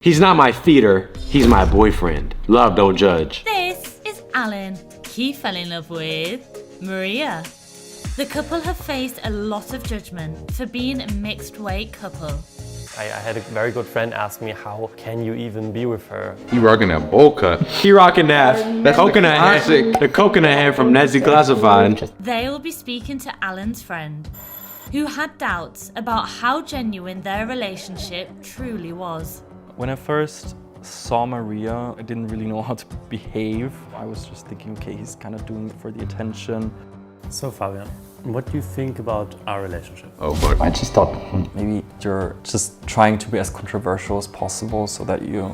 He's not my feeder, he's my boyfriend. Love, don't judge. This is Alan. He fell in love with Maria. The couple have faced a lot of judgment for being a mixed weight couple. I had a very good friend ask me, how can you even be with her? He rocking that bowl cut. He rocking that coconut head, the coconut head from Nessie Classified. They'll be speaking to Alan's friend, who had doubts about how genuine their relationship truly was. When I first saw Maria, I didn't really know how to behave. I was just thinking, okay, he's kind of doing it for the attention. So Fabian, what do you think about our relationship? Oh, fuck. I just thought maybe you're just trying to be as controversial as possible so that you...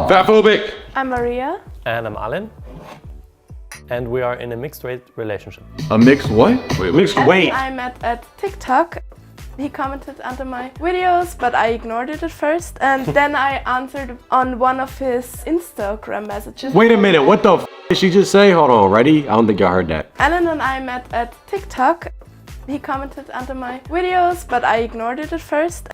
Fatphobic! I'm Maria. And I'm Alan. And we are in a mixed weight relationship. A mixed what? Wait, Mixed weight. I met at TikTok. He commented under my videos, but I ignored it at first. And then I answered on one of his Instagram messages. Wait a minute, what the f did she just say? Hold on, ready? I don't think y'all heard that. Alan and I met at TikTok. He commented under my videos, but I ignored it at first.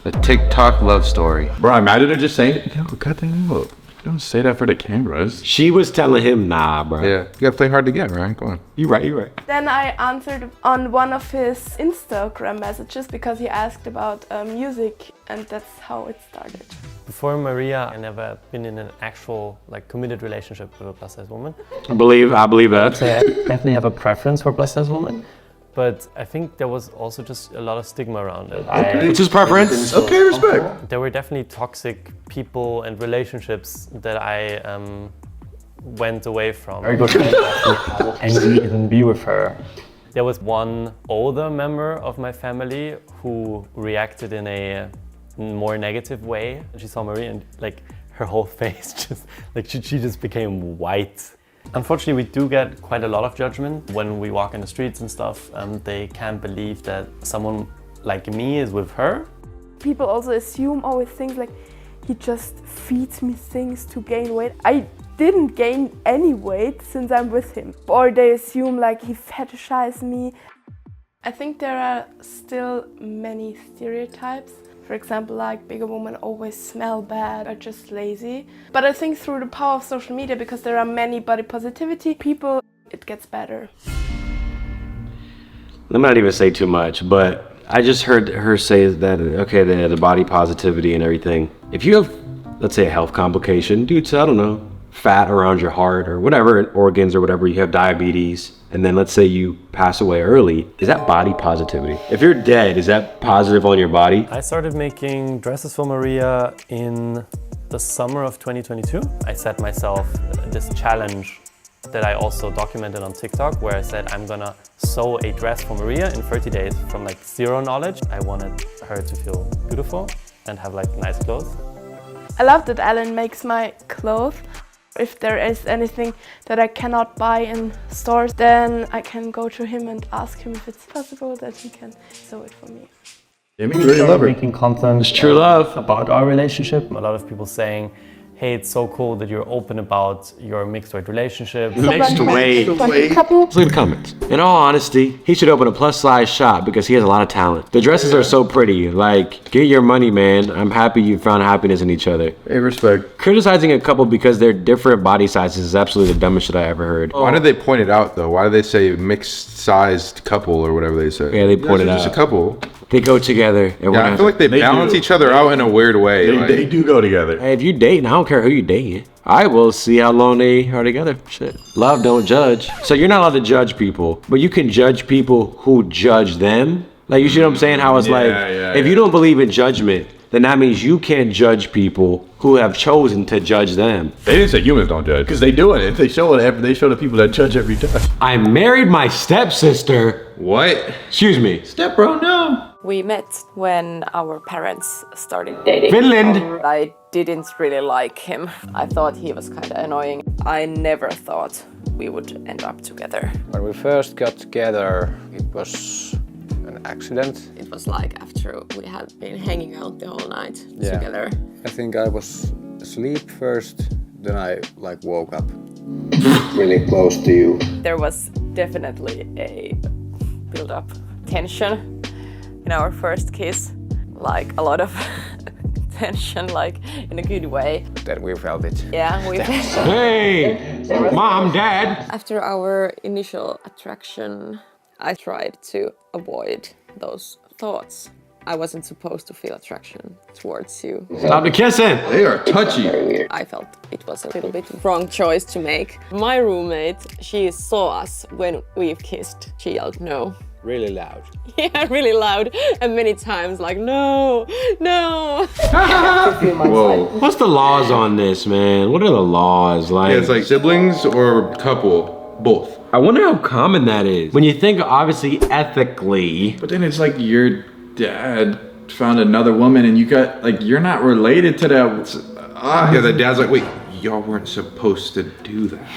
A TikTok love story. Bro, imagine her just saying, yo, cut that out. Don't say that for the cameras. She was telling him, nah, bro. Yeah, you gotta play hard to get, Ryan. Come on. You right, you right. Then I answered on one of his Instagram messages because he asked about music, and that's how it started. Before Maria, I never been in an actual, committed relationship with a plus-size woman. I believe that. So I definitely have a preference for plus-size women. But I think there was also just a lot of stigma around it. It's his preference. Okay, respect. There were definitely toxic people and relationships that I went away from. Very good friend and you even be with her. There was one older member of my family who reacted in a more negative way. She saw Maria and her whole face just she just became white. Unfortunately, we do get quite a lot of judgment when we walk in the streets and stuff. They can't believe that someone like me is with her. People also assume always things like he just feeds me things to gain weight. I didn't gain any weight since I'm with him. Or they assume he fetishizes me. I think there are still many stereotypes. For example, bigger women always smell bad or just lazy. But I think through the power of social media, because there are many body positivity people, it gets better. Let me not even say too much, but I just heard her say that, okay, the body positivity and everything. If you have, let's say, a health complication due to, I don't know, fat around your heart or whatever, organs or whatever, you have diabetes, and then let's say you pass away early, is that body positivity? If you're dead, is that positive on your body? I started making dresses for Maria in the summer of 2022. I set myself this challenge that I also documented on TikTok, where I said I'm gonna sew a dress for Maria in 30 days from zero knowledge. I wanted her to feel beautiful and have nice clothes. I love that Alan makes my clothes. If there is anything that I cannot buy in stores, then I can go to him and ask him if it's possible that he can sew it for me. Yeah, me really love her. Making content. It's true love. About our relationship. A lot of people saying, hey, it's so cool that you're open about your mixed weight relationship. Mixed weight. Couple. Let's look at the comments. In all honesty, he should open a plus size shop because he has a lot of talent. The dresses are so pretty. Get your money, man. I'm happy you found happiness in each other. Hey, respect. Criticizing a couple because they're different body sizes is absolutely the dumbest shit I ever heard. Why did they point it out, though? Why did they say mixed-sized couple or whatever they said? Yeah, they pointed Just out. a couple. They go together. Yeah, I feel like they balance each other out in a weird way. They do go together. Hey, if you dating, I don't care who you dating. I will see how long they are together. Shit. Love, don't judge. So you're not allowed to judge people, but you can judge people who judge them. You see what I'm saying? How it's if you don't believe in judgment, then that means you can't judge people who have chosen to judge them. They didn't say humans don't judge, because they doing it. They show the people that judge every time. I married my stepsister. What? Excuse me. Step bro, no. We met when our parents started dating. Finland. I didn't really like him. I thought he was kind of annoying. I never thought we would end up together. When we first got together, it was an accident. It was after we had been hanging out the whole night together. I think I was asleep first, then I woke up really close to you. There was definitely a build-up tension in our first kiss. A lot of tension, like in a good way. That we felt it. Yeah, we. Hey, mom, dad. After our initial attraction, I tried to avoid those thoughts. I wasn't supposed to feel attraction towards you. Stop the kissing. They are touchy. I felt it was a little bit wrong choice to make. My roommate, she saw us when we've kissed. She yelled no. Really loud. Yeah, really loud and many times like no, no. Whoa. What's the laws on this, man? What are the laws like? Yeah, it's like siblings or couple, both. I wonder how common that is. When you think, obviously, ethically. But then it's like your dad found another woman and you got, like, you're not related to that. Yeah, the dad's like, wait, y'all weren't supposed to do that.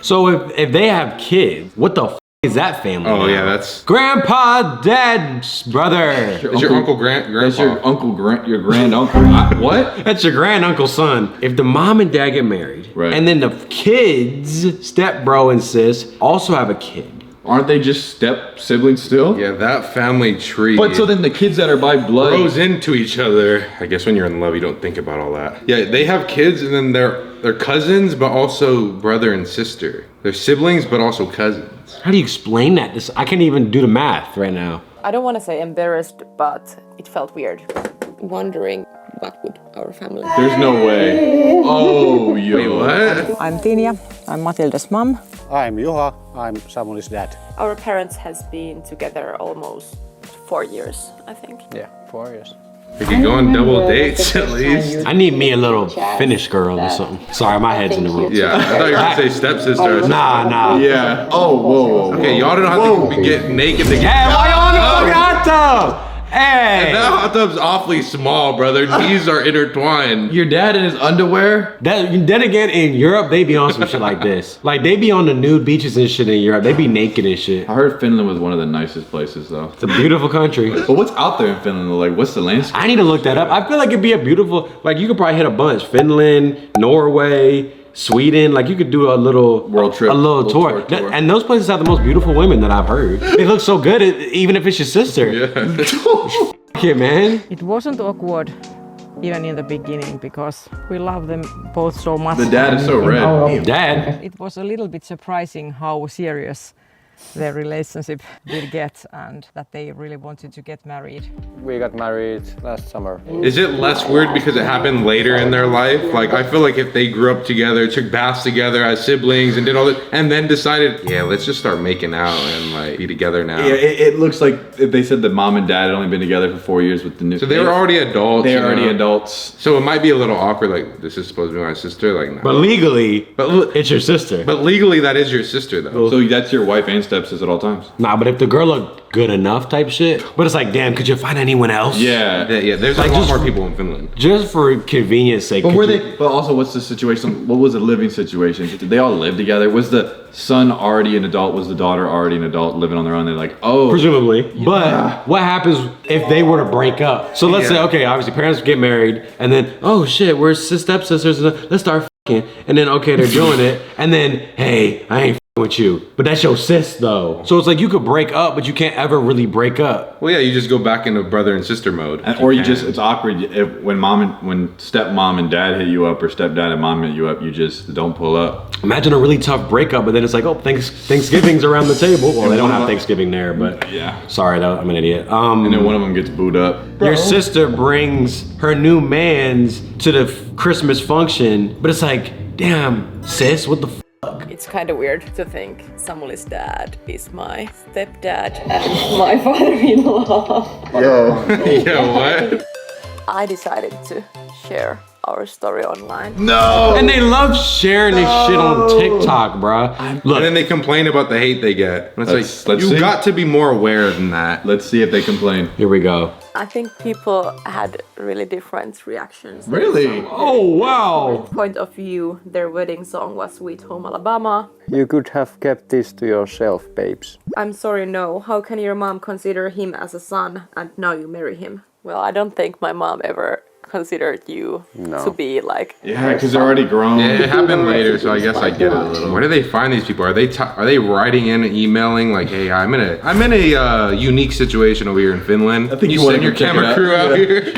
So if they have kids, what the is that family? Oh now? yeah, that's grandpa, dad's brother. It's your uncle grandpa. That's your uncle, your grand uncle. What? That's your grand uncle's son. If the mom and dad get married, Right. and then the kids, step bro and sis, also have a kid. Aren't they just step siblings still? Yeah, that family tree. But so then the kids that are by blood grows into each other. I guess when you're in love, you don't think about all that. Yeah, they have kids and then they're cousins, but also brother and sister. They're siblings, but also cousins. How do you explain that? I can't even do the math right now. I don't want to say embarrassed, but it felt weird. Wondering what would our family. There's no way. Oh, yo. Wait, what? I'm Tinia, I'm Matilda's mom. I'm Juha, I'm Samuel's dad. Our parents has been together almost 4 years, I think. Yeah, 4 years. We could go on double dates at least. I need me a little Finnish girl or something. Sorry, my head's in the room. Yeah, I thought you were gonna say stepsister. Nah. Yeah. Oh, whoa. Okay, y'all don't have to get naked to get. Hey, why y'all in the fucking hot tub? Hey! That hot tub's awfully small, brother. Knees are intertwined. Your dad in his underwear? Then again, in Europe, they be on some shit like this. Like, they be on the nude beaches and shit in Europe. They be naked and shit. I heard Finland was one of the nicest places, though. It's a beautiful country. But what's out there in Finland? Like, what's the landscape? I need to look that up. I feel like it'd be a beautiful, like, you could probably hit a bunch. Finland, Norway, Sweden, like you could do a little world trip, a little tour. And those places have the most beautiful women that I've heard. They look so good, even if it's your sister. Yeah. Yeah, man. It wasn't awkward even in the beginning because we love them both so much. The dad is so red. Dad. It was a little bit surprising how serious their relationship did get and that they really wanted to get married. We got married last summer. Is it less weird because it happened later in their life? Like, I feel like if they grew up together, took baths together as siblings and did all that, and then decided, yeah, let's just start making out and like be together now. Yeah, it looks like if they said that mom and dad had only been together for 4 years with the new. So they were already adults. They're already adults. So it might be a little awkward. Like, this is supposed to be my sister. Like, no. But legally, it's your sister. But legally, that is your sister, though. So that's your wife and stepsis at all times. Nah, but if the girl looked good enough type shit. But it's like, damn, could you find anyone else? Yeah. There's like a lot more people in Finland. Just for convenience sake. But but also, what's the situation? What was the living situation? Did they all live together? Was the son already an adult? Was the daughter already an adult living on their own? They're like, oh. Presumably. Yeah. But what happens if they were to break up? So let's say, okay, obviously parents get married and then, oh shit, we're stepsisters. Let's start f***ing. And then, okay, they're doing it. And then, hey, I ain't with you, but that's your sis though. So it's like you could break up, but you can't ever really break up. Well, yeah, you just go back into brother and sister mode. Or it's awkward when stepmom and dad hit you up or stepdad and mom hit you up, you just don't pull up. Imagine a really tough breakup, but then it's like, oh, Thanksgiving's around the table. Well, they don't have Thanksgiving there, but yeah. Sorry, I'm an idiot. And then one of them gets booed up. Your sister brings her new man's to the Christmas function, but it's like, damn, sis, what the fuck? It's kind of weird to think Samuel's dad is my stepdad and my father-in-law. Yo, what? I decided to share our story online. No! And they love sharing this shit on TikTok, bruh. Look. And then they complain about the hate they get. And it's like, you got to be more aware than that. Let's see if they complain. Here we go. I think people had really different reactions. Really? Oh, wow. Point of view, their wedding song was Sweet Home Alabama. You could have kept this to yourself, babes. I'm sorry, no. How can your mom consider him as a son and now you marry him? Well, I don't think my mom ever considered you to be like. Yeah, because they're already grown. Yeah, it happened later, so I guess I get it a little. Where do they find these people? Are they writing in and emailing like, hey, I'm in a unique situation over here in Finland. I think you send want your camera crew out here.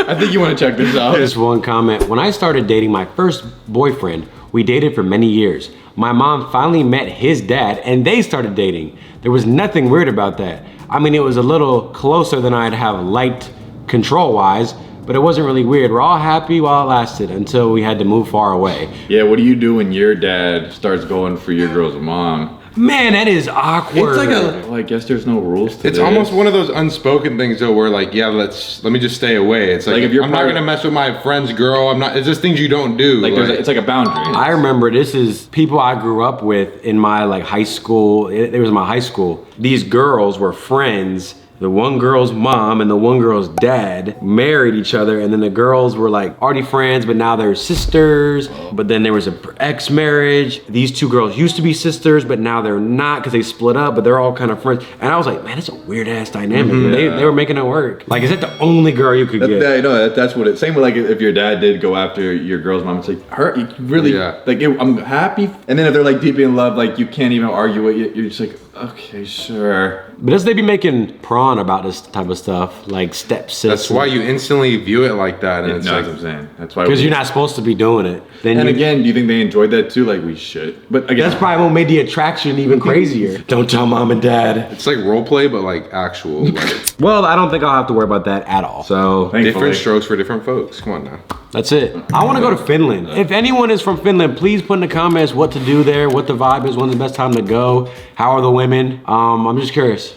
I think you want to check this out. Just one comment. When I started dating my first boyfriend, we dated for many years. My mom finally met his dad and they started dating. There was nothing weird about that. I mean, it was a little closer than I'd have liked control-wise, but it wasn't really weird. We're all happy while it lasted until we had to move far away. Yeah, what do you do when your dad starts going for your girl's mom? Man, that is awkward. It's like well, I guess there's no rules to It's this. almost one of those unspoken things though, where like, yeah, let me just stay away. It's like if I'm not gonna mess with my friend's girl. I'm not. It's just things you don't do. Like, it's like a boundary. I remember this is people I grew up with in my like high school. It was my high school. These girls were friends. The one girl's mom and the one girl's dad married each other, and then the girls were like already friends, but now they're sisters. But then there was an ex-marriage. These two girls used to be sisters, but now they're not because they split up, but they're all kind of friends. And I was like, man, it's a weird ass dynamic. They were making it work. Like, is that the only girl you could get? That's what it. Same with like if your dad did go after your girl's mom, it's like her. You really I'm happy. And then if they're like deep in love, like you can't even argue it. You're just like, okay, sure. But does they be making prawn about this type of stuff, like stepsister? That's why you instantly view it like that, and it's like, that's what I'm saying. That's why. Because you're not supposed to be doing it. Then and again, do you think they enjoyed that too? Like we should. But again, that's probably what made the attraction even crazier. Don't tell mom and dad. It's like role play, but like actual. Like, well, I don't think I'll have to worry about that at all. So different strokes for different folks. Come on now. That's it. I want to go to Finland. If anyone is from Finland, please put in the comments what to do there, what the vibe is, when's the best time to go, how are the women. I'm just curious.